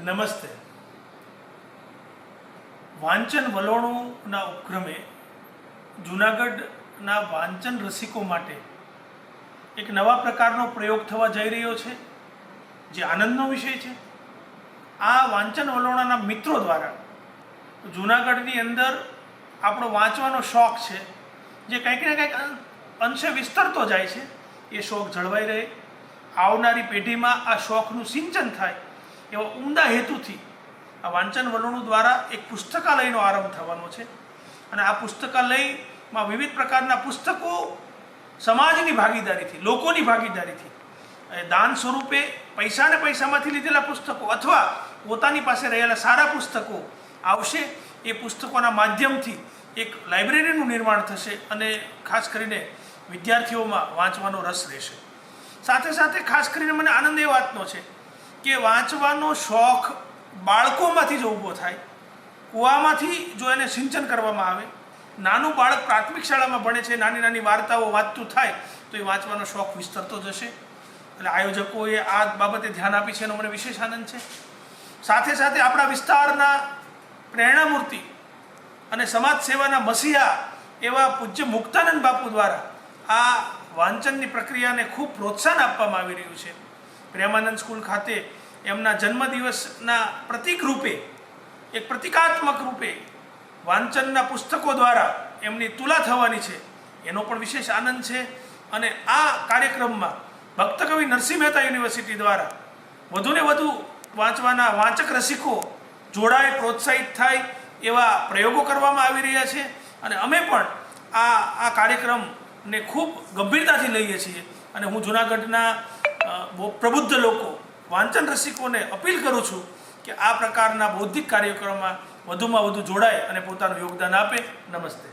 નમસ્તે. વાંચન વલોણોના ઉપક્રમે જૂનાગઢના વાંચન રસિકો માટે એક નવા પ્રકારનો પ્રયોગ થવા જઈ રહ્યો છે, જે આનંદનો વિષય છે. આ વાંચન વલોણાના મિત્રો દ્વારા જૂનાગઢની અંદર આપણો વાંચવાનો શોખ છે, જે કંઈક ને કંઈક અંશે વિસ્તરતો જાય છે. એ શોખ જળવાઈ રહે, આવનારી પેઢીમાં આ શોખનું સિંચન થાય એવા ઉમદા હેતુથી આ વાંચન વલોણું દ્વારા એક પુસ્તકાલયનો આરંભ થવાનો છે. અને આ પુસ્તકાલયમાં વિવિધ પ્રકારના પુસ્તકો સમાજની ભાગીદારીથી, લોકોની ભાગીદારીથી, દાન સ્વરૂપે પૈસાને પૈસામાંથી લીધેલા પુસ્તકો અથવા પોતાની પાસે રહેલા સારા પુસ્તકો આવશે. એ પુસ્તકોના માધ્યમથી એક લાઇબ્રેરીનું નિર્માણ થશે અને ખાસ કરીને વિદ્યાર્થીઓમાં વાંચવાનો રસ રહેશે. સાથે સાથે ખાસ કરીને મને આનંદ એ વાતનો છે કે વાંચવાનો શોખ બાળકોમાંથી જ ઊભો થાય. કૂવામાંથી જો એને સિંચન કરવામાં આવે, નાનું બાળક પ્રાથમિક શાળામાં ભણે છે, નાની નાની વાર્તાઓ વાંચતું થાય તો એ વાંચવાનો શોખ વિસ્તરતો જશે. એટલે આયોજકોએ આ બાબતે ધ્યાન આપી છે એનો મને વિશેષ આનંદ છે. સાથે સાથે આપણા વિસ્તારના પ્રેરણામૂર્તિ અને સમાજ સેવાના મસીહા એવા પૂજ્ય મુક્તાનંદ બાપુ દ્વારા આ વાંચનની પ્રક્રિયાને ખૂબ પ્રોત્સાહન આપવામાં આવી રહ્યું છે. પ્રેમાનંદ સ્કૂલ ખાતે એમના જન્મદિવસના પ્રતીક રૂપે, એક પ્રતિકાત્મક રૂપે વાંચનના પુસ્તકો દ્વારા એમની તુલા થવાની છે, એનો પણ વિશેષ આનંદ છે. અને આ કાર્યક્રમમાં ભક્ત કવિ નરસિંહ મહેતા યુનિવર્સિટી દ્વારા વધુને વધુ વાંચવાના વાંચક રસિકો જોડાય, પ્રોત્સાહિત થાય એવા પ્રયોગો કરવામાં આવી રહ્યા છે. અને અમે પણ આ કાર્યક્રમને ખૂબ ગંભીરતાથી લઈએ છીએ. અને હું જૂનાગઢના પ્રબુદ્ધ લોકો, વાંચન રસિકોને અપીલ કરું છું કે આ પ્રકારના બૌદ્ધિક કાર્યક્રમમાં વધુમાં વધુ જોડાય અને પોતાનું યોગદાન આપે. નમસ્તે.